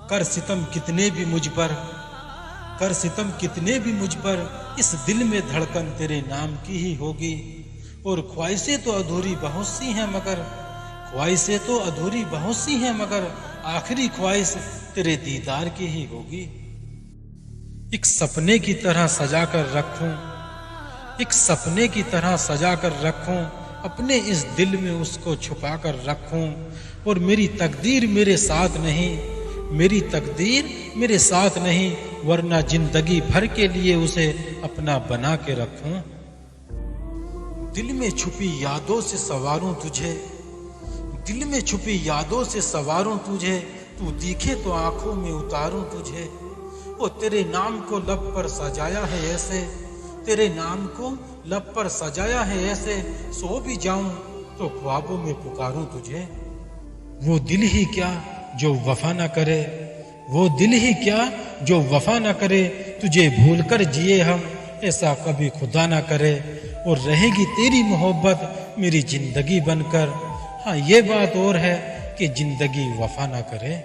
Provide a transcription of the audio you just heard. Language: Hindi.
कर सितम कितने भी मुझ पर, कर सितम कितने भी मुझ पर, इस दिल में धड़कन तेरे नाम की ही होगी। और ख्वाहिशें तो अधूरी बहुत सी हैं मगर, ख्वाहिशें तो अधूरी बहुत सी हैं मगर, आखिरी ख्वाहिश तेरे दीदार की ही होगी। एक सपने की तरह सजा कर रखूं, एक सपने की तरह सजा कर रखूं, अपने इस दिल में उसको छुपा कर रखूं। और मेरी तकदीर मेरे साथ नहीं, मेरी तकदीर मेरे साथ नहीं, वरना जिंदगी भर के लिए उसे अपना बना के रखूं। दिल में छुपी यादों से सवारूं तुझे, दिल में छुपी यादों से सवारूं तुझे, तू दिखे तो आंखों में उतारूं तुझे। ओ तेरे नाम को लब पर सजाया है ऐसे, तेरे नाम को लब पर सजाया है ऐसे, सो भी जाऊं तो ख्वाबों में पुकारूं तुझे। वो दिल ही क्या जो वफा न करे, वो दिल ही क्या जो वफा न करे, तुझे भूल कर जिए हम ऐसा कभी खुदा न करे। और रहेगी तेरी मोहब्बत मेरी जिंदगी बनकर, हाँ ये बात और है कि जिंदगी वफा न करे।